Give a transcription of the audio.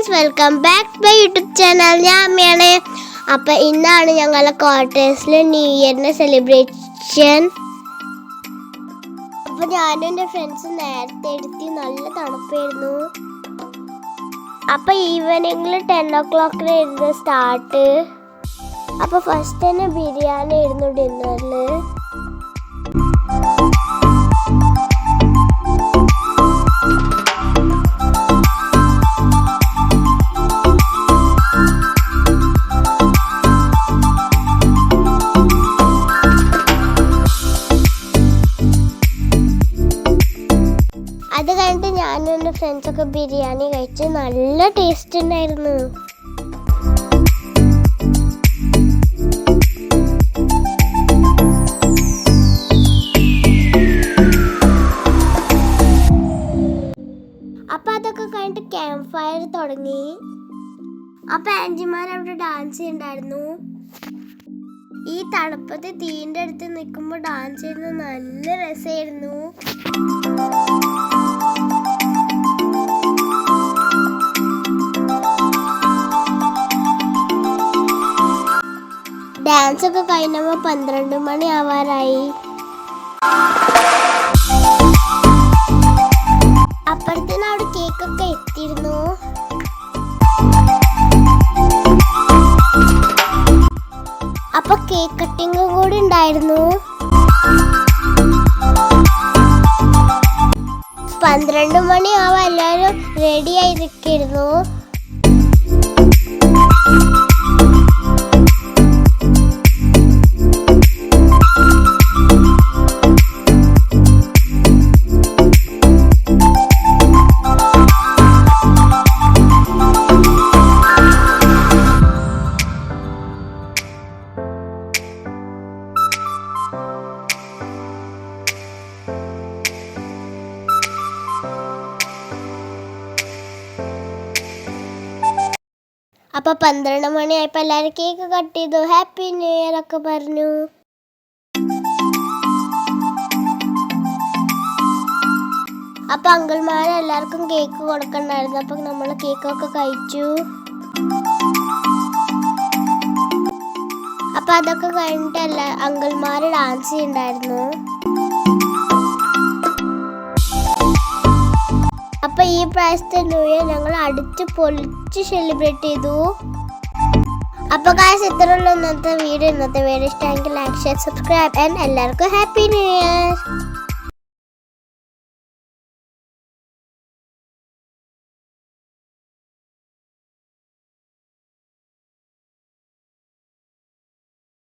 Friends, welcome back to my YouTube channel. ഞാൻ അമ്മയാണ്. അപ്പം ഇന്നാണ് ഞങ്ങളുടെ ക്വാർട്ടേഴ്സിൽ ന്യൂ ഇയറിൻ്റെ സെലിബ്രേഷൻ. അപ്പം ഞാനും എൻ്റെ ഫ്രണ്ട്സും നേരത്തെ എടുത്തി. നല്ല തണുപ്പായിരുന്നു. അപ്പം ഈവനിങ്ങിൽ 10 o'clock സ്റ്റാർട്ട്. അപ്പോൾ ഫസ്റ്റ് തന്നെ ബിരിയാണി ആയിരുന്നു ഡിന്നറിൽ. അത് കഴിഞ്ഞിട്ട് ഞാനും എൻ്റെ ഫ്രണ്ട്സൊക്കെ ബിരിയാണി കഴിച്ച് നല്ല ടേസ്റ്റ് ഉണ്ടായിരുന്നു. അപ്പം അതൊക്കെ കഴിഞ്ഞിട്ട് ക്യാമ്പ് ഫയർ തുടങ്ങി. അപ്പം ആൻറ്റിമാർ അവിടെ ഡാൻസ് ചെയ്യുന്നുണ്ടായിരുന്നു. ഈ തണുപ്പത്ത് തീൻ്റെ അടുത്ത് നിൽക്കുമ്പോൾ ഡാൻസ് ചെയ്യുന്നത് നല്ല രസമായിരുന്നു. ഡാൻസ് ഒക്കെ കഴിഞ്ഞപ്പോൾ 12 മണി ആവാറായി. അപ്പഴത്തേനും അവിടെ കേക്കൊക്കെ എത്തിയിരുന്നു. അപ്പൊ കേക്ക് കട്ടിങ്ങും കൂടി ഉണ്ടായിരുന്നു. 12 മണി ആവാൻ എല്ലാവരും റെഡി ആയിരിക്കുന്നു. അപ്പോൾ 12 മണിയായപ്പോൾ എല്ലാവരും കേക്ക് കട്ട് ചെയ്തു. ഹാപ്പി ന്യൂ ഇയർ ഒക്കെ പറഞ്ഞു. അപ്പോൾ അങ്കിൾമാർ എല്ലാവർക്കും കേക്ക് കൊടുക്കണ്ടായിരുന്നു. അപ്പോൾ നമ്മൾ കേക്കൊക്കെ കഴിച്ചു. അപ്പോൾ അതൊക്കെ കഴിഞ്ഞിട്ട് അങ്കിൾമാർ ഡാൻസ് ചെയ്യുന്നുണ്ടായിരുന്നു. അപ്പോൾ ഈ പ്രാവശ്യത്തെ ന്യൂ ഇയർ ഞങ്ങൾ അടിച്ച് പൊളിച്ച് സെലിബ്രേറ്റ് ചെയ്തു. അപ്പോൾ ഗായ്സ്, ഇത്രയുള്ള ഇന്നത്തെ വീഡിയോ ഇഷ്ടമെങ്കിൽ ലൈക്ക്, ഷെയർ, സബ്സ്ക്രൈബ്. എല്ലാവർക്കും ഹാപ്പി ന്യൂ ഇയർ.